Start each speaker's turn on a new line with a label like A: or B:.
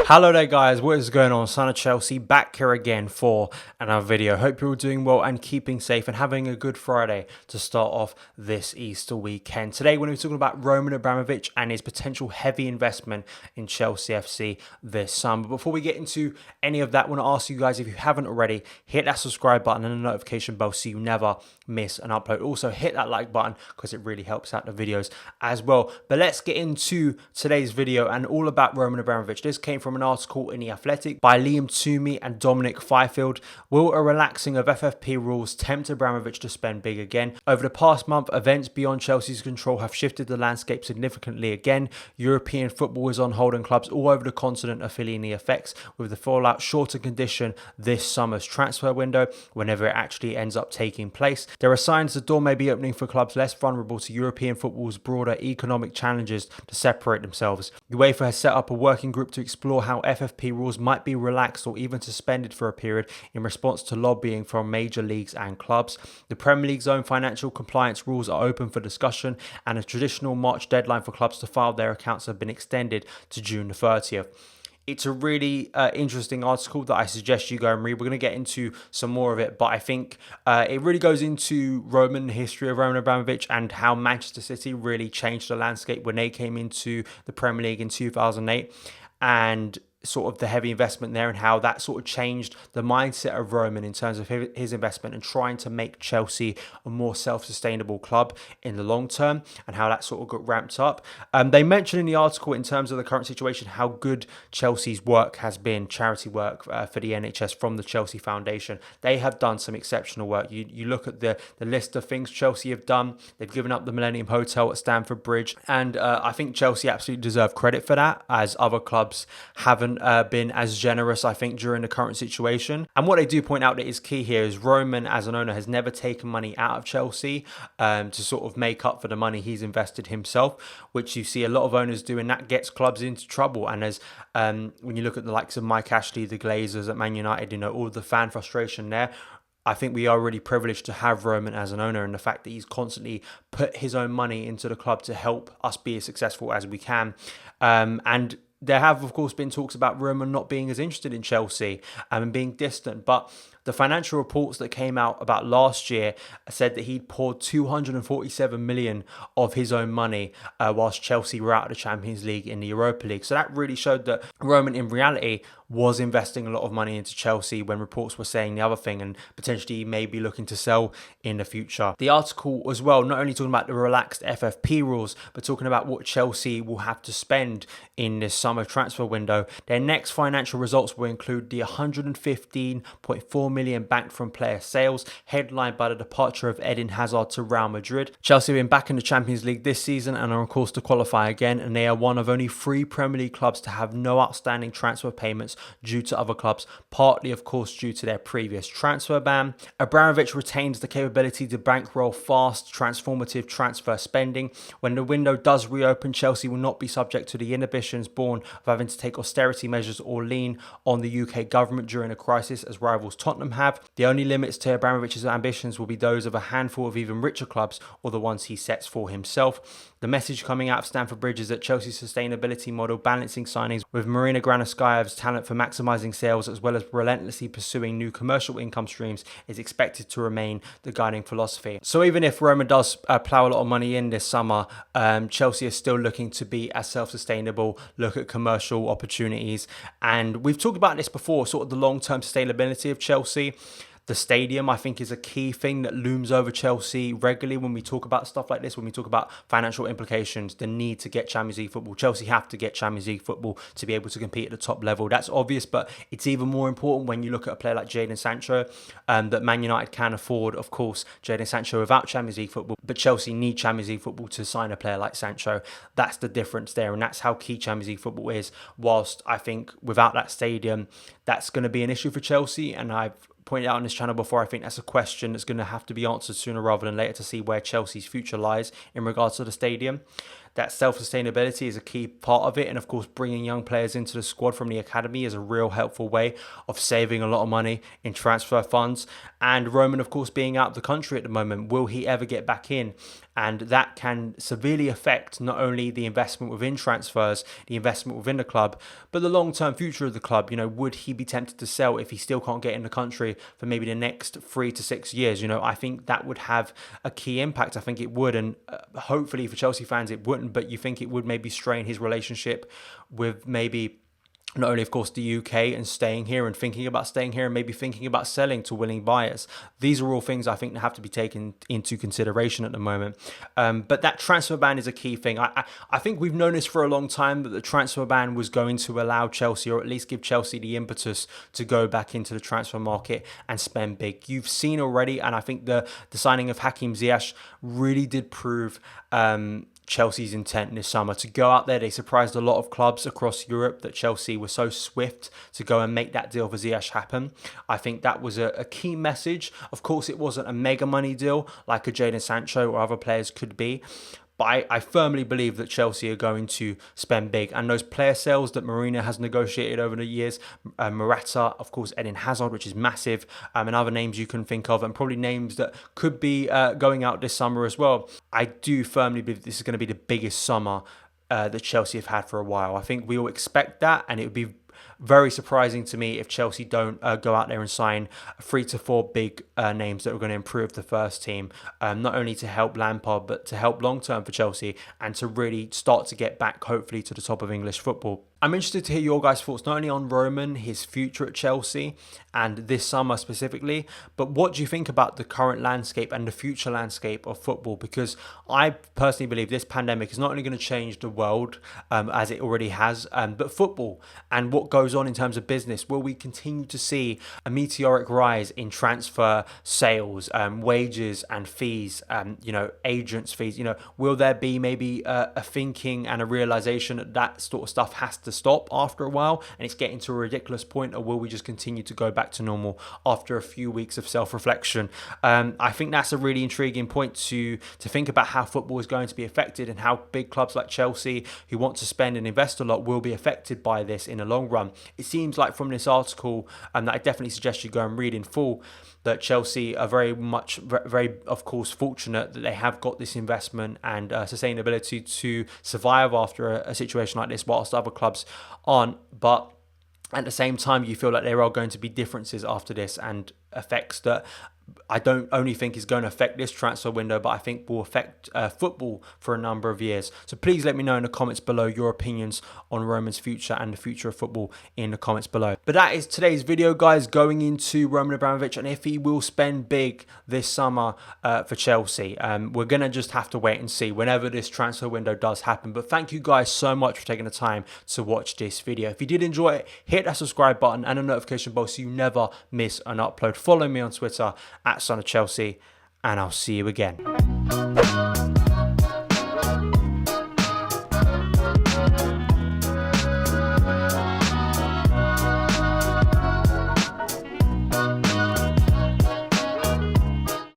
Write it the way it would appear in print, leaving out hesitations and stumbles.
A: Hello there guys, what is going on? Son of Chelsea back here again for another video. Hope you're all doing well and keeping safe and having a good Friday to start off this Easter weekend. Today we're going to be talking about Roman Abramovich and his potential heavy investment in Chelsea FC this summer. But before we get into any of that, I want to ask you guys, if you haven't already, hit that subscribe button and the notification bell so you never miss an upload. Also hit that like button because it really helps out the videos as well. But let's get into today's video and all about Roman Abramovich. This came from an article in The Athletic by Liam Toomey and Dominic Fifield. Will a relaxing of FFP rules tempt Abramovich to spend big again? Over the past month, events beyond Chelsea's control have shifted the landscape significantly again. European football is on hold and clubs all over the continent are feeling the effects, with the fallout sure to condition this summer's transfer window whenever it actually ends up taking place. There are signs the door may be opening for clubs less vulnerable to European football's broader economic challenges to separate themselves. UEFA has set up a working group to explore how FFP rules might be relaxed or even suspended for a period in response to lobbying from major leagues and clubs. The Premier League's own financial compliance rules are open for discussion, and a traditional March deadline for clubs to file their accounts have been extended to June the 30th. It's a really interesting article that I suggest you go and read. We're going to get into some more of it, but I think it really goes into the history of Roman Abramovich and how Manchester City really changed the landscape when they came into the Premier League in 2008, and sort of the heavy investment there and how that sort of changed the mindset of Roman in terms of his investment and trying to make Chelsea a more self-sustainable club in the long term, and how that sort of got ramped up. They mentioned in the article, in terms of the current situation, how good Chelsea's work has been, charity work for the NHS from the Chelsea Foundation. They have done some exceptional work. You look at the list of things Chelsea have done. They've given up the Millennium Hotel at Stamford Bridge, and I think Chelsea absolutely deserve credit for that, as other clubs haven't been as generous, I think, during the current situation. And what they do point out that is key here is Roman, as an owner, has never taken money out of Chelsea to sort of make up for the money he's invested himself, which you see a lot of owners do, and that gets clubs into trouble. And as when you look at the likes of Mike Ashley, the Glazers at Man United, all the fan frustration there, I think we are really privileged to have Roman as an owner, and the fact that he's constantly put his own money into the club to help us be as successful as we can. And there have, of course, been talks about Roman not being as interested in Chelsea and being distant, but the financial reports that came out about last year said that he'd poured 247 million of his own money whilst Chelsea were out of the Champions League in the Europa League. So that really showed that Roman, in reality, was investing a lot of money into Chelsea when reports were saying the other thing, and potentially may be looking to sell in the future. The article as well, not only talking about the relaxed FFP rules, but talking about what Chelsea will have to spend in this summer transfer window. Their next financial results will include the 115.4 million banked from player sales, headlined by the departure of Eden Hazard to Real Madrid. Chelsea have been back in the Champions League this season and are on course to qualify again, and they are one of only 3 Premier League clubs to have no outstanding transfer payments due to other clubs, partly of course due to their previous transfer ban. Abramovich retains the capability to bankroll fast, transformative transfer spending. When the window does reopen, Chelsea will not be subject to the inhibitions born of having to take austerity measures or lean on the UK government during a crisis, as rivals Tottenham have. The only limits to Abramovich's ambitions will be those of a handful of even richer clubs, or the ones he sets for himself. The message coming out of Stamford Bridge is that Chelsea's sustainability model, balancing signings with Marina Granovskaya's talent for maximising sales as well as relentlessly pursuing new commercial income streams, is expected to remain the guiding philosophy. So even if Roma does plough a lot of money in this summer, Chelsea is still looking to be as self-sustainable, look at commercial opportunities. And we've talked about this before, sort of the long-term sustainability of Chelsea. The stadium, I think, is a key thing that looms over Chelsea regularly when we talk about stuff like this, when we talk about financial implications, the need to get Champions League football. Chelsea have to get Champions League football to be able to compete at the top level. That's obvious, but it's even more important when you look at a player like Jadon Sancho, that Man United can afford, of course, Jadon Sancho without Champions League football, but Chelsea need Champions League football to sign a player like Sancho. That's the difference there, and that's how key Champions League football is. Whilst I think without that stadium, that's going to be an issue for Chelsea, and I've pointed out on this channel before, I think that's a question that's going to have to be answered sooner rather than later to see where Chelsea's future lies in regards to the stadium. that self-sustainability is a key part of it. And of course, bringing young players into the squad from the academy is a real helpful way of saving a lot of money in transfer funds. And Roman, of course, being out of the country at the moment, will he ever get back in? And that can severely affect not only the investment within transfers, the investment within the club, but the long-term future of the club. Would he be tempted to sell if he still can't get in the country for maybe the next 3 to 6 years? I think that would have a key impact. I think it would, and hopefully for Chelsea fans it wouldn't, but you think it would maybe strain his relationship with maybe not only, of course, the UK and staying here and thinking about staying here and maybe thinking about selling to willing buyers. These are all things I think that have to be taken into consideration at the moment. But that transfer ban is a key thing. I think we've known this for a long time, that the transfer ban was going to allow Chelsea, or at least give Chelsea the impetus to go back into the transfer market and spend big. You've seen already, and I think the signing of Hakim Ziyech really did prove Chelsea's intent this summer to go out there. They surprised a lot of clubs across Europe that Chelsea were so swift to go and make that deal for Ziyech happen. I think that was a key message. Of course, it wasn't a mega money deal like a Jadon Sancho or other players could be, but I firmly believe that Chelsea are going to spend big. And those player sales that Mourinho has negotiated over the years, Morata, of course, Eden Hazard, which is massive, and other names you can think of, and probably names that could be going out this summer as well. I do firmly believe this is going to be the biggest summer that Chelsea have had for a while. I think we all expect that, and it would be very surprising to me if Chelsea don't go out there and sign 3 to 4 big names that are going to improve the first team, not only to help Lampard, but to help long term for Chelsea and to really start to get back, hopefully, to the top of English football. I'm interested to hear your guys' thoughts, not only on Roman, his future at Chelsea, and this summer specifically, but what do you think about the current landscape and the future landscape of football? Because I personally believe this pandemic is not only going to change the world, as it already has, but football and what goes on in terms of business. Will we continue to see a meteoric rise in transfer sales, wages and fees, agents' fees? Will there be maybe a thinking and a realization that that sort of stuff has to stop after a while and it's getting to a ridiculous point, or will we just continue to go back to normal after a few weeks of self-reflection? I think that's a really intriguing point to think about how football is going to be affected, and how big clubs like Chelsea, who want to spend and invest a lot, will be affected by this in the long run. It seems like from this article, that I definitely suggest you go and read in full, that Chelsea are very, of course, fortunate that they have got this investment and sustainability to survive after a situation like this, whilst other clubs aren't. But at the same time, you feel like there are going to be differences after this, and effects that I don't only think is going to affect this transfer window, but I think will affect football for a number of years. So please let me know in the comments below your opinions on Roman's future and the future of football in the comments below. But that is today's video, guys, going into Roman Abramovich and if he will spend big this summer for Chelsea. We're going to just have to wait and see whenever this transfer window does happen. But thank you guys so much for taking the time to watch this video. If you did enjoy it, hit that subscribe button and a notification bell so you never miss an upload. Follow me on Twitter @Son of Chelsea, and I'll see you again.